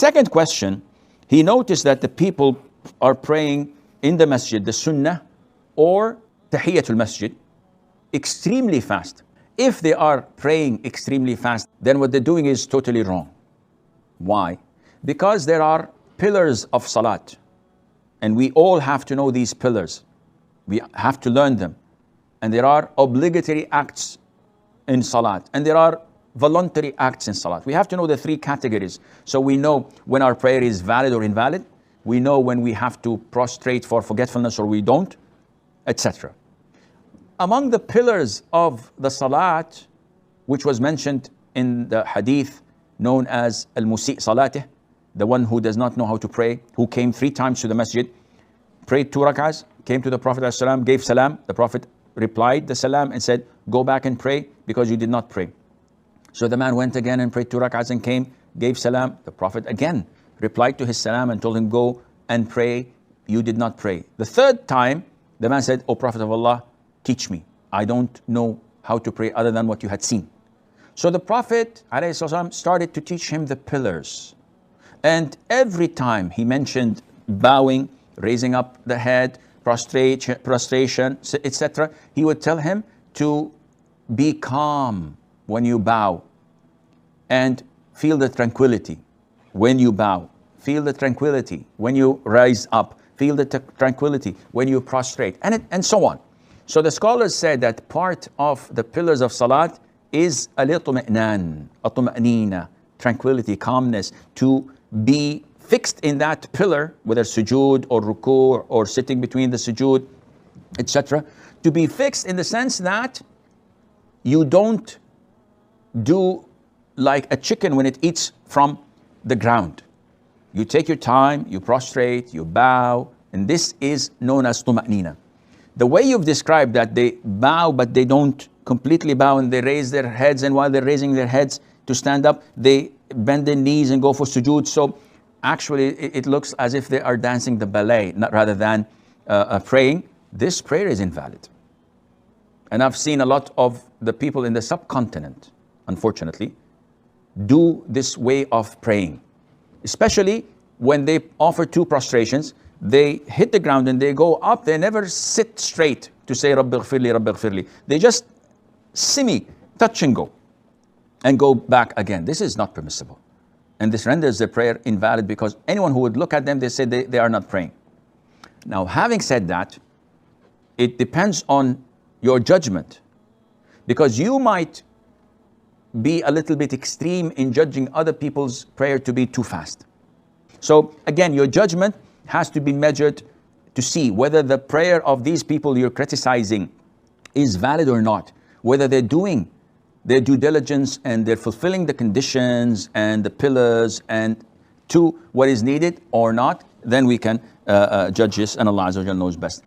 second question, he noticed that the people are praying in the masjid, the sunnah or tahiyatul masjid, extremely fast. If they are praying extremely fast, then what they're doing is totally wrong. Why? Because there are pillars of salat, and we all have to know these pillars. We have to learn them. And there are obligatory acts in salat, and there are voluntary acts in salat. We have to know the three categories, so we know when our prayer is valid or invalid. We know when we have to prostrate for forgetfulness or we don't, etc. Among the pillars of the salat, which was mentioned in the hadith known as al-musi' salatih, the one who does not know how to pray, who came 3 times to the masjid, prayed 2 rak'ahs, came to the Prophet ﷺ, gave salam. The Prophet replied the salam and said, go back and pray because you did not pray. So the man went again and prayed 2 rak'ahs and came, gave salam. The Prophet again replied to his salam and told him, go and pray, you did not pray. The 3rd time, the man said, O Prophet of Allah, teach me. I don't know how to pray other than what you had seen. So the Prophet ﷺ started to teach him the pillars. And every time he mentioned bowing, raising up the head, prostration, etc., he would tell him to be calm when you bow and feel the tranquility when you bow. Feel the tranquility when you rise up. Feel the tranquility when you prostrate, and so on. So the scholars said that part of the pillars of salat is al-itmi'nan, tranquility, calmness, to be fixed in that pillar, whether sujood or ruku' or sitting between the sujood, etc. To be fixed in the sense that you don't do like a chicken when it eats from the ground. You take your time, you prostrate, you bow, and this is known as tuma'nina. The way you've described that they bow but they don't completely bow and they raise their heads, and while they're raising their heads to stand up, they bend their knees and go for sujood. So actually it looks as if they are dancing the ballet rather than praying. This prayer is invalid. And I've seen a lot of the people in the subcontinent, unfortunately, do this way of praying. Especially when they offer 2 prostrations, they hit the ground and they go up. They never sit straight to say Rabbi ghfirli, Rabbi ghfirli. They just touch and go back again. This is not permissible. And this renders the prayer invalid, because anyone who would look at them, they say they are not praying. Now, having said that, it depends on your judgment, because you might be a little bit extreme in judging other people's prayer to be too fast. So again, your judgment has to be measured to see whether the prayer of these people you're criticizing is valid or not, whether they're doing their due diligence and they're fulfilling the conditions and the pillars and to what is needed or not. Then we can judge this, and Allah Azza wa Jalla knows best.